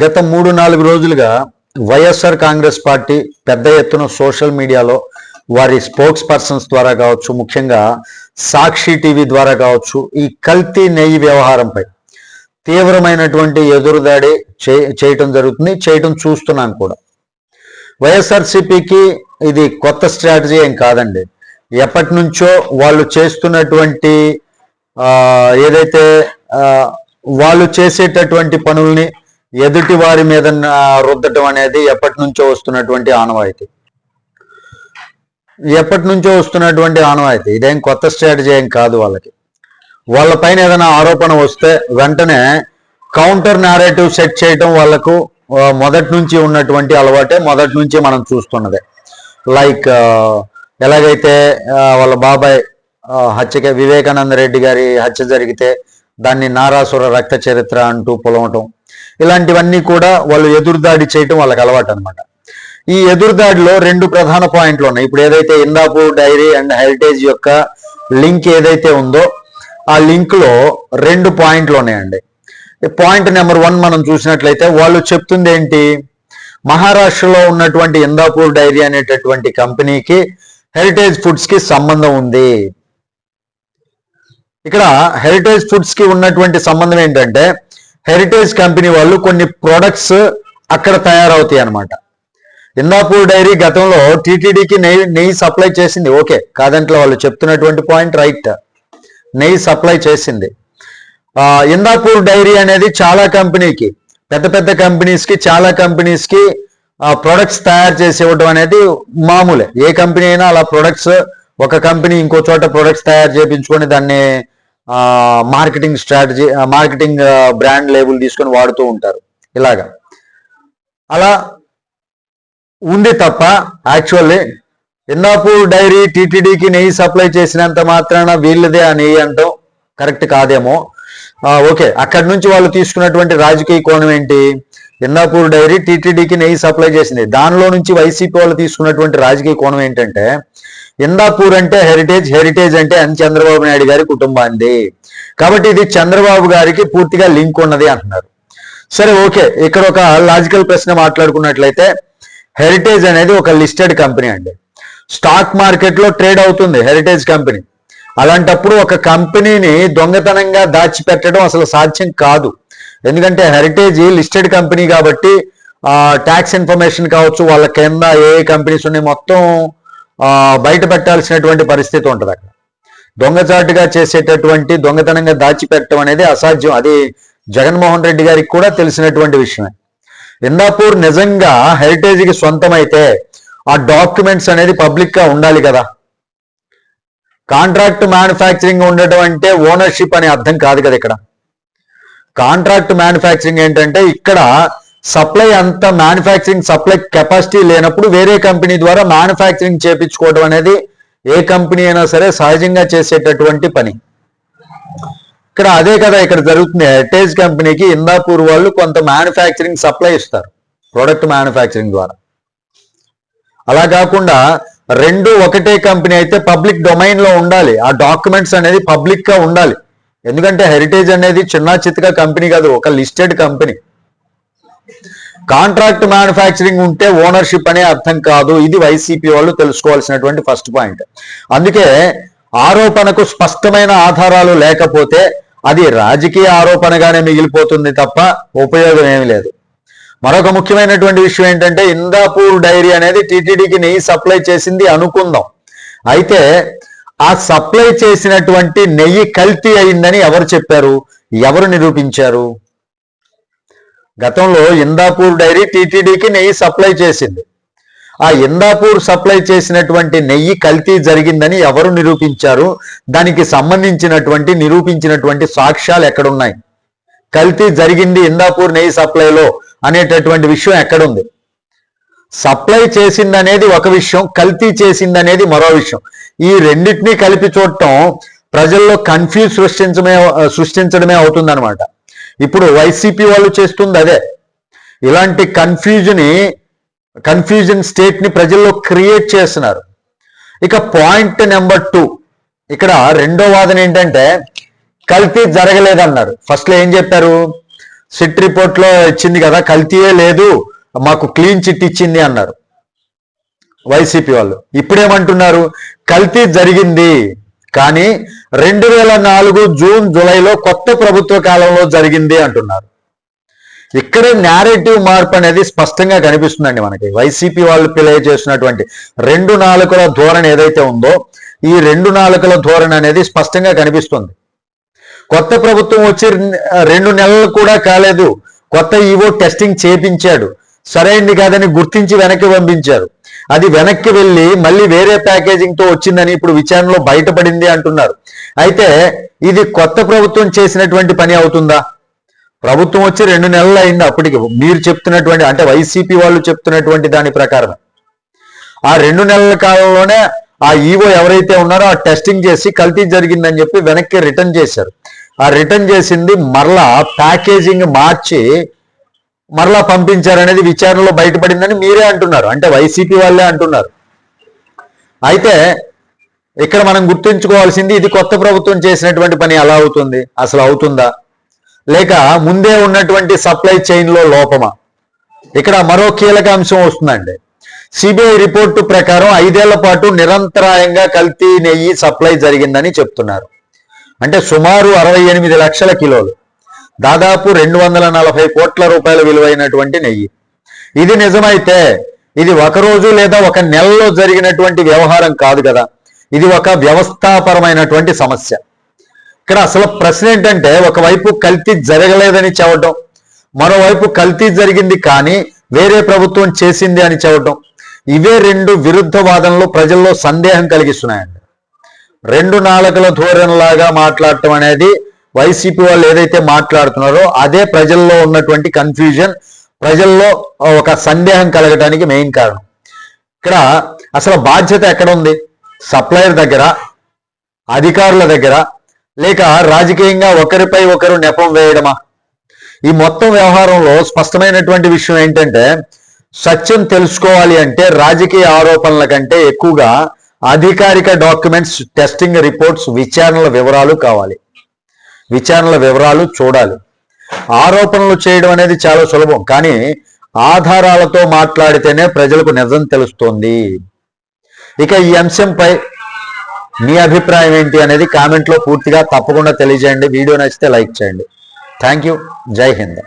గత 3-4 రోజులుగా వైఎస్ఆర్ కాంగ్రెస్ పార్టీ పెద్ద ఎత్తున సోషల్ మీడియాలో వారి స్పోక్స్ పర్సన్స్ ద్వారా కావచ్చు, ముఖ్యంగా సాక్షి టీవీ ద్వారా కావచ్చు, ఈ కల్తీ నెయ్యి వ్యవహారంపై తీవ్రమైనటువంటి ఎదురుదాడి చేయటం జరుగుతుంది, చేయటం చూస్తున్నాం కూడా. వైఎస్ఆర్సీపీకి ఇది కొత్త స్ట్రాటజీ ఏం కాదండి. ఎప్పటి నుంచో వాళ్ళు చేస్తున్నటువంటి ఏదైతే వాళ్ళు చేసేటటువంటి పనుల్ని ఎదుటి వారి మీద రుద్దటం అనేది ఎప్పటి నుంచో వస్తున్నటువంటి ఆనవాయితీ. ఇదేం కొత్త స్ట్రాటజీ ఏం కాదు. వాళ్ళ పైన ఏదైనా ఆరోపణ వస్తే వెంటనే కౌంటర్ నారేటివ్ సెట్ చేయటం వాళ్ళకు మొదటి నుంచి ఉన్నటువంటి అలవాటే, మొదటి నుంచి మనం చూస్తున్నదే. లైక్ ఎలాగైతే వాళ్ళ బాబాయ్ హత్యకి వివేకానంద రెడ్డి గారి హత్య జరిగితే దాన్ని నారాసుర రక్త చరిత్ర అంటూ పొలవటం, ఇలాంటివన్నీ కూడా వాళ్ళు ఎదురుదాడి చేయటం వాళ్ళకి అలవాటు అనమాట. ఈ ఎదురుదాడిలో 2 ప్రధాన పాయింట్లు ఉన్నాయి. ఇప్పుడు ఏదైతే ఇందాపూర్ డైరీ అండ్ హెరిటేజ్ యొక్క లింక్ ఏదైతే ఉందో ఆ లింక్ లో 2 పాయింట్లు ఉన్నాయండి. పాయింట్ నెంబర్ 1 మనం చూసినట్లయితే వాళ్ళు చెప్తుంది ఏంటి, మహారాష్ట్రలో ఉన్నటువంటి ఇందాపూర్ డైరీ అనేటటువంటి కంపెనీకి హెరిటేజ్ ఫుడ్స్ కి సంబంధం ఉంది. ఇక్కడ హెరిటేజ్ ఫుడ్స్ కి ఉన్నటువంటి సంబంధం ఏంటంటే, హెరిటేజ్ కంపెనీ వాళ్ళు కొన్ని ప్రొడక్ట్స్ అక్కడ తయారవుతాయి అన్నమాట. ఇందాపూర్ డైరీ గతంలో టీటీడీకి నెయ్యి సప్లై చేసింది, ఓకే కాదంట్లో వాళ్ళు చెప్తున్నటువంటి పాయింట్ రైట్, నెయ్యి సప్లై చేసింది. ఇందాపూర్ డైరీ అనేది చాలా కంపెనీకి, పెద్ద పెద్ద కంపెనీస్కి, చాలా కంపెనీస్కి ప్రొడక్ట్స్ తయారు చేసి ఇవ్వడం అనేది మామూలే. ఏ కంపెనీ అయినా అలా ప్రొడక్ట్స్, ఒక కంపెనీ ఇంకో చోట ప్రొడక్ట్స్ తయారు చేయించుకొని దాన్ని marketing strategy, marketing brand label తీసుకొని వాడుతూ ఉంటారు. ఇలాగా అలా ఉంది తప్ప యాక్చువల్లీ ఇందాపూర్ డైరీ టీటీడీకి నెయ్యి సప్లై చేసినంత మాత్రాన వీళ్ళదే ఆ నెయ్యి అంటాం కరెక్ట్ కాదేమో. ఓకే, అక్కడి నుంచి వాళ్ళు తీసుకున్నటువంటి రాజకీయ కోణం ఏంటి, ఇందాపూర్ డైరీ టీటీడీకి నెయ్యి సప్లై చేసింది, దానిలో నుంచి వైసీపీ వాళ్ళు తీసుకున్నటువంటి రాజకీయ కోణం ఏంటంటే, ఇందాపూర్ అంటే హెరిటేజ్, హెరిటేజ్ అంటే చంద్రబాబు నాయుడు గారి కుటుంబాన్ని, కాబట్టి ఇది చంద్రబాబు గారికి పూర్తిగా లింక్ ఉన్నది అంటున్నారు. సరే ఓకే, ఇక్కడ ఒక లాజికల్ ప్రశ్న మాట్లాడుకున్నట్లయితే, హెరిటేజ్ అనేది ఒక లిస్టెడ్ కంపెనీ అండి, స్టాక్ మార్కెట్ లో ట్రేడ్ అవుతుంది హెరిటేజ్ కంపెనీ. అలాంటప్పుడు ఒక కంపెనీని దొంగతనంగా దాచిపెట్టడం అసలు సాధ్యం కాదు. ఎందుకంటే హెరిటేజ్ లిస్టెడ్ కంపెనీ కాబట్టి ట్యాక్స్ ఇన్ఫర్మేషన్ కావచ్చు, వాళ్ళ కింద ఏ కంపెనీస్ ఉన్నాయి మొత్తం బయట పెట్టాల్సినటువంటి పరిస్థితి ఉంటుంది. అక్కడ దొంగచాటుగా చేసేటటువంటి, దొంగతనంగా దాచిపెట్టడం అనేది అసాధ్యం. అది జగన్మోహన్ రెడ్డి గారికి కూడా తెలిసినటువంటి విషయమే. ఇందాపూర్ నిజంగా హెరిటేజ్కి సొంతమైతే ఆ డాక్యుమెంట్స్ అనేది పబ్లిక్ గా ఉండాలి కదా. కాంట్రాక్ట్ మ్యానుఫ్యాక్చరింగ్ ఉండటం అంటే ఓనర్షిప్ అనే అర్థం కాదు కదా. ఇక్కడ కాంట్రాక్ట్ మ్యానుఫ్యాక్చరింగ్ ఏంటంటే, ఇక్కడ సప్లై అంత మ్యానుఫ్యాక్చరింగ్ సప్లై కెపాసిటీ లేనప్పుడు వేరే కంపెనీ ద్వారా మ్యానుఫ్యాక్చరింగ్ చేపించుకోవడం అనేది ఏ కంపెనీ అయినా సరే సహజంగా చేసేటటువంటి పని. ఇక్కడ అదే కదా ఇక్కడ జరుగుతుంది. హెరిటేజ్ కంపెనీకి ఇందాపూర్ వాళ్ళు కొంత మ్యానుఫ్యాక్చరింగ్ సప్లై ఇస్తారు ప్రొడక్ట్ మ్యానుఫ్యాక్చరింగ్ ద్వారా. అలా కాకుండా 2 ఒకటే కంపెనీ అయితే పబ్లిక్ డొమైన్ లో ఉండాలి, ఆ డాక్యుమెంట్స్ అనేది పబ్లిక్ గా ఉండాలి. ఎందుకంటే హెరిటేజ్ అనేది చిన్న చిత్తగా కంపెనీ కాదు, ఒక లిస్టెడ్ కంపెనీ. కాంట్రాక్ట్ మ్యానుఫ్యాక్చరింగ్ ఉంటే ఓనర్షిప్ అనే అర్థం కాదు. ఇది వైసీపీ వాళ్ళు తెలుసుకోవాల్సినటువంటి ఫస్ట్ పాయింట్. అందుకే ఆరోపణకు స్పష్టమైన ఆధారాలు లేకపోతే అది రాజకీయ ఆరోపణగానే మిగిలిపోతుంది తప్ప ఉపయోగం ఏమీ లేదు. మరొక ముఖ్యమైనటువంటి విషయం ఏంటంటే, ఇందాపూర్ డైరీ అనేది టీటీడీకి నెయ్యి సప్లై చేసింది అనుకుందాం. అయితే ఆ సప్లై చేసినటువంటి నెయ్యి కల్తీ అయిందని ఎవరు చెప్పారు, ఎవరు నిరూపించారు? గతంలో ఇందాపూర్ డైరీ టీటీడీకి నెయ్యి సప్లై చేసింది. ఆ ఇందాపూర్ సప్లై చేసినటువంటి నెయ్యి కల్తీ జరిగిందని ఎవరు నిరూపించారు? దానికి సంబంధించినటువంటి నిరూపించినటువంటి సాక్ష్యాలు ఎక్కడున్నాయి? కల్తీ జరిగింది ఇందాపూర్ నెయ్యి సప్లైలో అనేటటువంటి విషయం ఎక్కడుంది? సప్లై చేసింది అనేది ఒక విషయం, కల్తీ చేసింది అనేది మరో విషయం. ఈ రెండింటినీ కలిపి చూడటం ప్రజల్లో కన్ఫ్యూజ్ సృష్టించడమే అవుతుందన్నమాట. ఇప్పుడు వైసీపీ వాళ్ళు చేస్తుంది అదే. ఇలాంటి కన్ఫ్యూజన్ స్టేట్ ని ప్రజల్లో క్రియేట్ చేస్తున్నారు. ఇక పాయింట్ నెంబర్ 2, ఇక్కడ రెండో వాదన ఏంటంటే, కల్తీ జరగలేదన్నారు. ఫస్ట్ లో ఏం చెప్పారు, సిట్ రిపోర్ట్ లో ఇచ్చింది కదా, కల్తీయే లేదు, మాకు క్లీన్ చిట్ ఇచ్చింది అన్నారు వైసీపీ వాళ్ళు. ఇప్పుడేమంటున్నారు, కల్తీ జరిగింది కానీ 2004 జూన్ జూలైలో కొత్త ప్రభుత్వ కాలంలో జరిగింది అంటున్నారు. ఇక్కడ నేరేటివ్ మార్పు అనేది స్పష్టంగా కనిపిస్తుందండి మనకి. వైసీపీ వాళ్ళు ప్లే చేసినటువంటి 2 నాలుకల ధోరణి ఏదైతే ఉందో, ఈ 2 నాలుకల ధోరణి అనేది స్పష్టంగా కనిపిస్తుంది. కొత్త ప్రభుత్వం వచ్చి 2 నెలలు కూడా కాలేదు, కొత్త ఈవో టెస్టింగ్ చేపించాడు, సరైంది కాదని గుర్తించి వెనక్కి పంపించారు. అది వెనక్కి వెళ్ళి మళ్ళీ వేరే ప్యాకేజింగ్ తో వచ్చిందని ఇప్పుడు విచారణలో బయటపడింది అంటున్నారు. అయితే ఇది కొత్త ప్రభుత్వం చేసినటువంటి పని అవుతుందా? ప్రభుత్వం వచ్చి 2 నెలలు అయింది అప్పటికి. మీరు చెప్తున్నటువంటి, అంటే వైసీపీ వాళ్ళు చెప్తున్నటువంటి దాని ప్రకారం ఆ 2 నెలల కాలంలోనే ఆ ఈవో ఎవరైతే ఉన్నారో ఆ టెస్టింగ్ చేసి కల్తీ జరిగిందని చెప్పి వెనక్కి రిటర్న్ చేశారు. ఆ రిటర్న్ చేసింది మరలా ప్యాకేజింగ్ మార్చి మరలా పంపించారనేది విచారణలో బయటపడిందని మీరే అంటున్నారు, అంటే వైసీపీ వాళ్ళే అంటున్నారు. అయితే ఇక్కడ మనం గుర్తుంచుకోవాల్సింది, ఇది కొత్త ప్రభుత్వం చేసినటువంటి పని ఎలా అవుతుంది, అసలు అవుతుందా, లేక ముందే ఉన్నటువంటి సప్లై చైన్ లో లోపమా? ఇక్కడ మరో కీలక అంశం వస్తుందండి. సిబిఐ రిపోర్టు ప్రకారం 5 ఏళ్ల పాటు నిరంతరాయంగా కల్తీ నెయ్యి సప్లై జరిగిందని చెప్తున్నారు. అంటే సుమారు 68 లక్షల కిలోలు, దాదాపు 240 కోట్ల రూపాయల విలువైనటువంటి నెయ్యి. ఇది నిజమైతే ఇది ఒక రోజు లేదా ఒక నెలలో జరిగినటువంటి వ్యవహారం కాదు కదా, ఇది ఒక వ్యవస్థాపరమైనటువంటి సమస్య. ఇక్కడ అసలు ప్రశ్న ఏంటంటే, ఒకవైపు కల్తీ జరగలేదని చెప్పడం, మరోవైపు కల్తీ జరిగింది కానీ వేరే ప్రభుత్వం చేసింది అని చెప్పడం. ఇవే 2 విరుద్ధ వాదనలు ప్రజల్లో సందేహం కలిగిస్తున్నాయండి. 2 నాలుకల ధోరణిలాగా మాట్లాడటం అనేది వైసీపీ వాళ్ళు ఏదైతే మాట్లాడుతున్నారో అదే ప్రజల్లో ఉన్నటువంటి కన్ఫ్యూజన్, ప్రజల్లో ఒక సందేహం కలగడానికి మెయిన్ కారణం. ఇక్కడ అసలు బాధ్యత ఎక్కడ ఉంది? సప్లయర్ దగ్గర, అధికారుల దగ్గర, లేక రాజకీయంగా ఒకరిపై ఒకరు నెపం వేయడమా? ఈ మొత్తం వ్యవహారంలో స్పష్టమైనటువంటి విషయం ఏంటంటే, సత్యం తెలుసుకోవాలి అంటే రాజకీయ ఆరోపణల కంటే ఎక్కువగా అధికారిక డాక్యుమెంట్స్, టెస్టింగ్ రిపోర్ట్స్, విచారణల వివరాలు కావాలి. విచారణల వివరాలు చూడాలి. ఆరోపణలు చేయడం అనేది చాలా సులభం, కానీ ఆధారాలతో మాట్లాడితేనే ప్రజలకు నిజం తెలుస్తోంది. ఇక ఈ అంశంపై మీ అభిప్రాయం ఏంటి అనేది కామెంట్లో పూర్తిగా తప్పకుండా తెలియజేయండి. వీడియో నచ్చితే లైక్ చేయండి. Thank you. జై హింద్.